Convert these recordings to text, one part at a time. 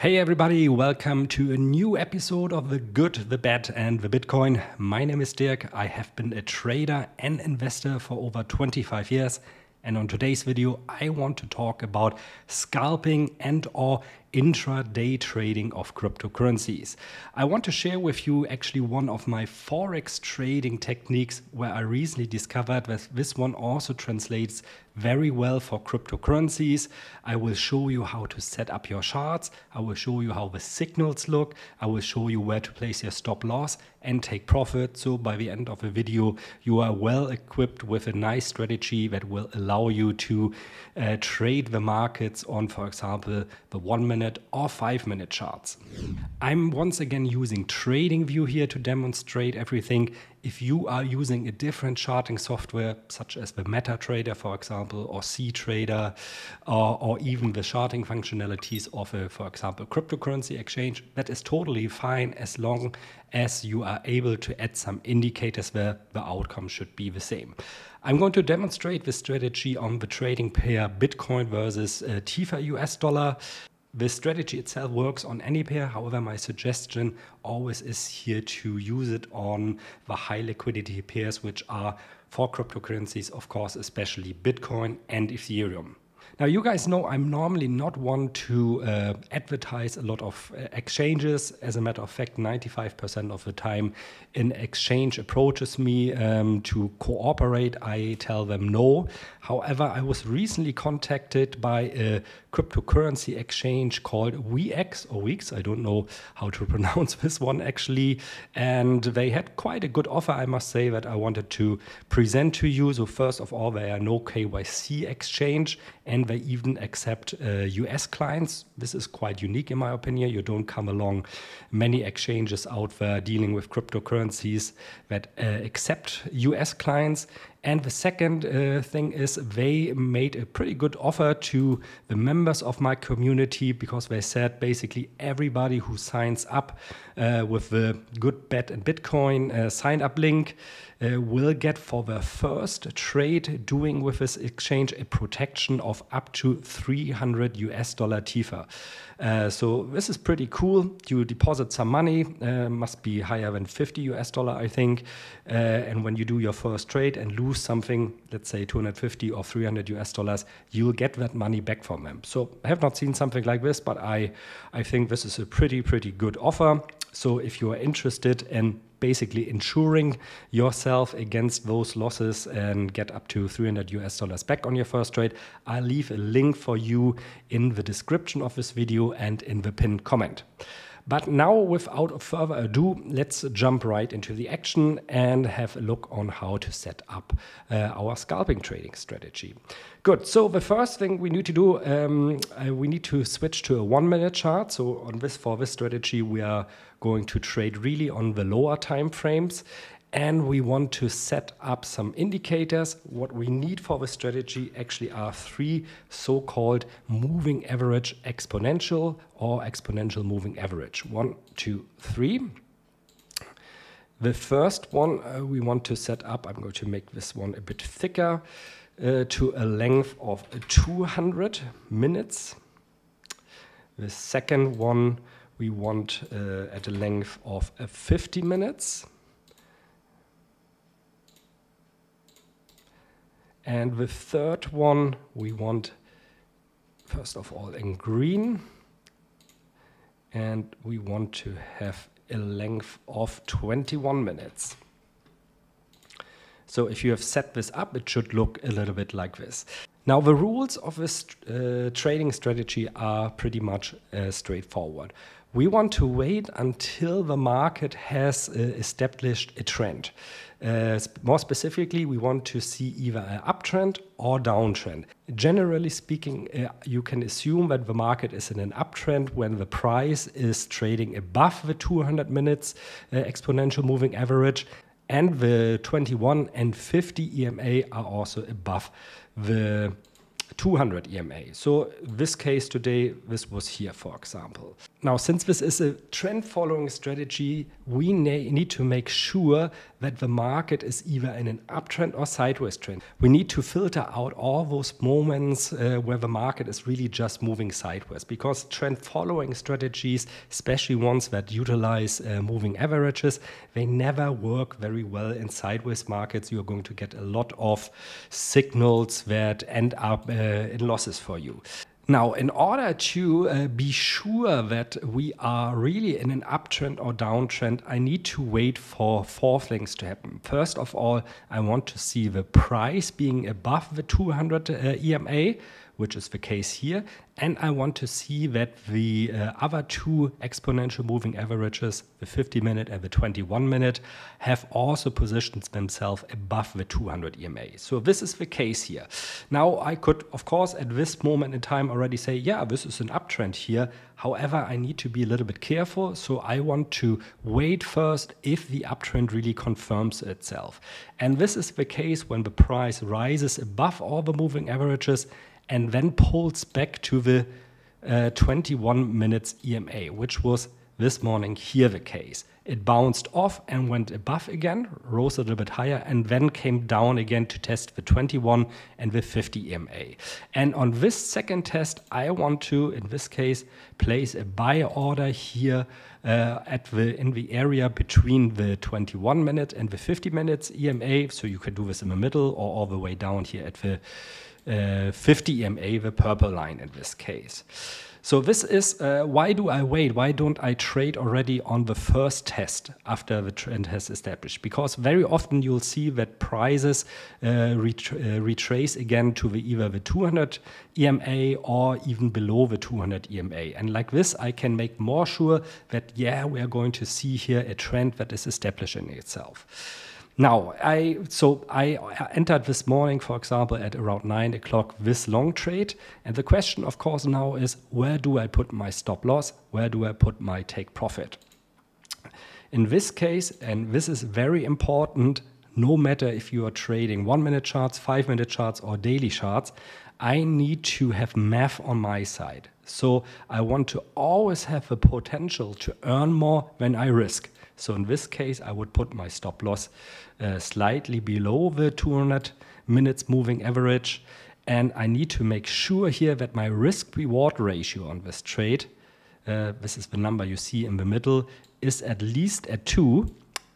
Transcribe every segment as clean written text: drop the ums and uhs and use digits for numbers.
Hey everybody, welcome to a new episode of The Good, The Bad and The Bitcoin. My name is Dirk. I have been a trader and investor for over 25 years. And on today's video, I want to talk about scalping and or intraday trading of cryptocurrencies. I want to share with you actually one of my Forex trading techniques where I recently discovered that this one also translates very well for cryptocurrencies. I will show you how to set up your charts. I will show you how the signals look. I will show you where to place your stop loss and take profit. So by the end of the video, you are well equipped with a nice strategy that will allow you to trade the markets on, for example, the 1 minute or 5 minute charts. I'm once again using TradingView here to demonstrate everything. If you are using a different charting software, such as the MetaTrader, for example, or CTrader, or even the charting functionalities of a, for example, cryptocurrency exchange, that is totally fine as long as you are able to add some indicators where the outcome should be the same. I'm going to demonstrate the strategy on the trading pair Bitcoin versus Tether US dollar. The strategy itself works on any pair. However, my suggestion always is here to use it on the high liquidity pairs, which are for cryptocurrencies, of course, especially Bitcoin and Ethereum. Now, you guys know I'm normally not one to advertise a lot of exchanges. As a matter of fact, 95% of the time an exchange approaches me to cooperate, I tell them no. However, I was recently contacted by a cryptocurrency exchange called Wex, I don't know how to pronounce this one actually. And they had quite a good offer, I must say, that I wanted to present to you. So first of all, they are no KYC exchange, and they even accept US clients. This is quite unique in my opinion. You don't come along many exchanges out there dealing with cryptocurrencies that accept US clients. And the second thing is they made a pretty good offer to the members of my community, because they said basically everybody who signs up with the Good, Bad and Bitcoin sign up link will get for their first trade doing with this exchange a protection of up to 300 US dollar Tether. So this is pretty cool. You deposit some money, must be higher than 50 US dollar, I think. And when you do your first trade and lose something, let's say 250 or 300 US dollars, you'll get that money back from them. So I have not seen something like this, but I think this is a pretty good offer. So if you are interested in basically insuring yourself against those losses and get up to 300 US dollars back on your first trade, I'll leave a link for you in the description of this video and in the pinned comment. But now, without further ado, let's jump right into the action and have a look on how to set up our scalping trading strategy. Good. So the first thing we need to do, we need to switch to a 1 minute chart. So for this strategy, we are going to trade really on the lower time frames. And we want to set up some indicators. What we need for the strategy actually are 3 so-called moving average exponential or exponential moving average. 1, 2, 3. The first one we want to set up, I'm going to make this one a bit thicker, to a length of 200 minutes. The second one we want at a length of 50 minutes. And the third one we want, first of all, in green. And we want to have a length of 21 minutes. So if you have set this up, it should look a little bit like this. Now, the rules of this trading strategy are pretty much straightforward. We want to wait until the market has established a trend. More specifically, we want to see either an uptrend or downtrend. Generally speaking, you can assume that the market is in an uptrend when the price is trading above the 200 minutes exponential moving average, and the 21 and 50 EMA are also above the 200 EMA. So this case today, this was here, for example. Now, since this is a trend following strategy, we need to make sure that the market is either in an uptrend or sideways trend. We need to filter out all those moments where the market is really just moving sideways, because trend following strategies, especially ones that utilize moving averages, they never work very well in sideways markets. You're going to get a lot of signals that end up in losses for you. Now, in order to be sure that we are really in an uptrend or downtrend, I need to wait for four things to happen. First of all, I want to see the price being above the 200 EMA, which is the case here. And I want to see that the other two exponential moving averages, the 50-minute and the 21-minute, have also positioned themselves above the 200 EMA. So this is the case here. Now, I could, of course, at this moment in time already say, yeah, this is an uptrend here. However, I need to be a little bit careful. So I want to wait first if the uptrend really confirms itself. And this is the case when the price rises above all the moving averages and then pulls back to the 21 minutes EMA, which was this morning here the case. It bounced off and went above again, rose a little bit higher, and then came down again to test the 21 and the 50 EMA. And on this second test, I want to, in this case, place a buy order here in the area between the 21 minute and the 50 minutes EMA. So you can do this in the middle or all the way down here at the 50 EMA, the purple line in this case. So this is, why do I wait? Why don't I trade already on the first test after the trend has established? Because very often you'll see that prices retrace again to either the 200 EMA or even below the 200 EMA. And like this, I can make more sure that, yeah, we are going to see here a trend that is establishing itself. Now, I entered this morning, for example, at around 9 o'clock this long trade. And the question, of course, now is, where do I put my stop loss? Where do I put my take profit? In this case, and this is very important, no matter if you are trading 1-minute charts, 5-minute charts, or daily charts, I need to have math on my side. So I want to always have the potential to earn more when I risk. So in this case, I would put my stop loss slightly below the 200 minutes moving average. And I need to make sure here that my risk-reward ratio on this trade, this is the number you see in the middle, is at least at 2.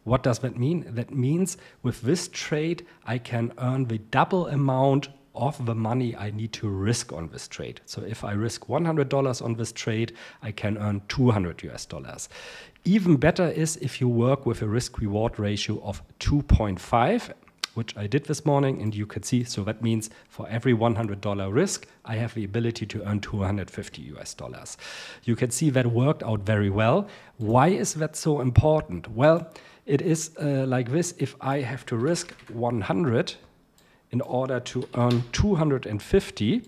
What does that mean? That means with this trade, I can earn the double amount of the money I need to risk on this trade. So if I risk $100 on this trade, I can earn $200 US. Even better is if you work with a risk-reward ratio of 2.5, which I did this morning, and you can see, so that means for every $100 risk, I have the ability to earn $250 US. You can see that worked out very well. Why is that so important? Well, it is like this. If I have to risk 100 in order to earn 250,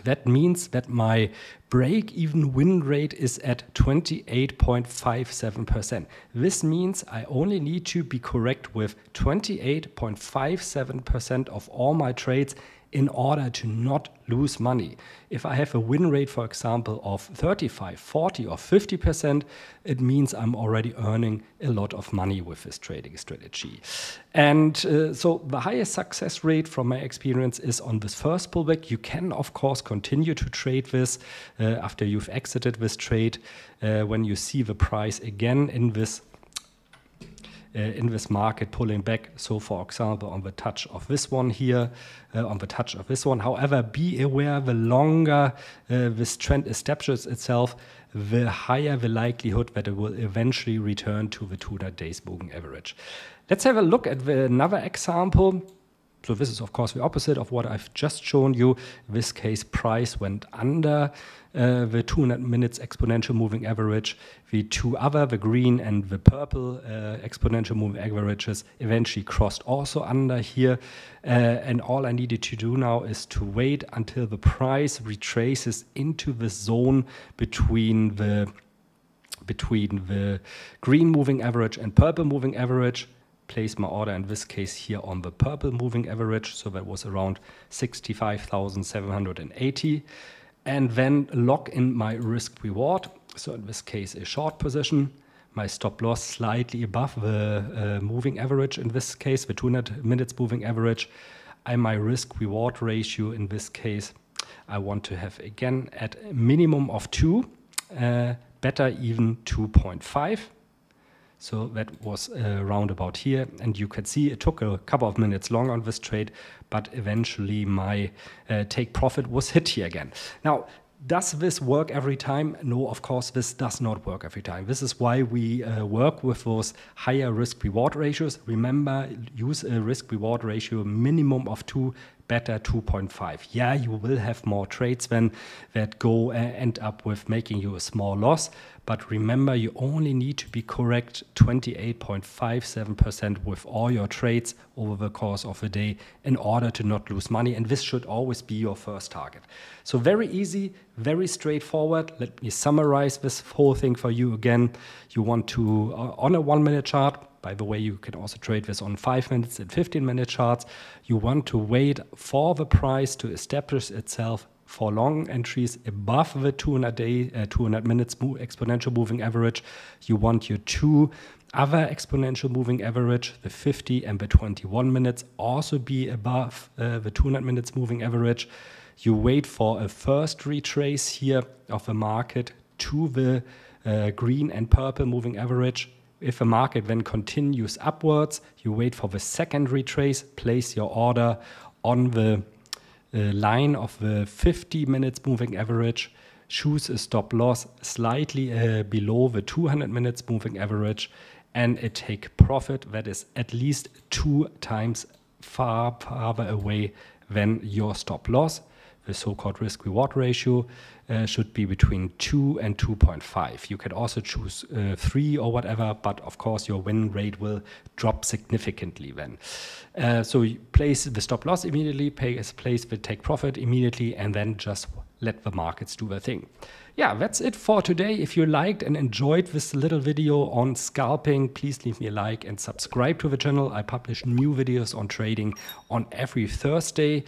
that means that my break-even win rate is at 28.57%. This means I only need to be correct with 28.57% of all my trades in order to not lose money. If I have a win rate, for example, of 35, 40, or 50%, it means I'm already earning a lot of money with this trading strategy. And so the highest success rate from my experience is on this first pullback. You can, of course, continue to trade this after you've exited this trade when you see the price again in this market pulling back. So for example, on the touch of this one here, However, be aware, the longer this trend establishes itself, the higher the likelihood that it will eventually return to the 200 days moving average. Let's have a look at another example. So this is, of course, the opposite of what I've just shown you. In this case, price went under the 200 minutes exponential moving average. The two other, the green and the purple exponential moving averages, eventually crossed also under here. And all I needed to do now is to wait until the price retraces into the zone between the green moving average and purple moving average. Place my order in this case here on the purple moving average, so that was around 65,780, and then lock in my risk reward. So in this case, a short position. my stop loss slightly above the moving average in this case, the 200 minutes moving average. And my risk reward ratio in this case, I want to have again at a minimum of 2, better even 2.5. So that was round about here, and you can see it took a couple of minutes long on this trade, but eventually my take profit was hit here again. Now, does this work every time? No, of course, this does not work every time. This is why we work with those higher risk-reward ratios. Remember, use a risk-reward ratio minimum of 2, better 2.5. Yeah, you will have more trades then that go end up with making you a small loss. But remember, you only need to be correct 28.57% with all your trades over the course of a day in order to not lose money. And this should always be your first target. So very easy, very straightforward. Let me summarize this whole thing for you again. You want to, on a 1-minute chart, by the way, you can also trade this on 5 minutes and 15-minute charts. You want to wait for the price to establish itself for long entries above the 200 minutes exponential moving average. You want your 2 other exponential moving average, the 50 and the 21 minutes, also be above the 200 minutes moving average. You wait for a first retrace here of the market to the green and purple moving average. If the market then continues upwards, you wait for the second retrace, place your order on the line of the 50 minutes moving average, choose a stop loss slightly below the 200 minutes moving average, and a take profit that is at least 2 times farther away than your stop loss. The so-called risk-reward ratio should be between 2 and 2.5. You can also choose 3 or whatever, but of course your win rate will drop significantly then. So you place the stop loss immediately, place the take profit immediately, and then just let the markets do their thing. Yeah, that's it for today. If you liked and enjoyed this little video on scalping, please leave me a like and subscribe to the channel. I publish new videos on trading on every Thursday.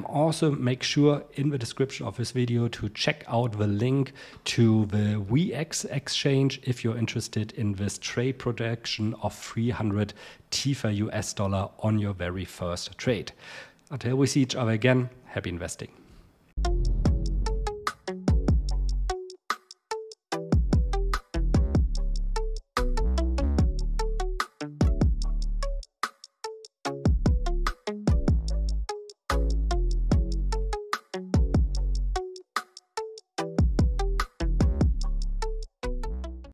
Also, make sure in the description of this video to check out the link to the VX exchange if you're interested in this trade protection of 300 TIFA US dollar on your very first trade. Until we see each other again, happy investing.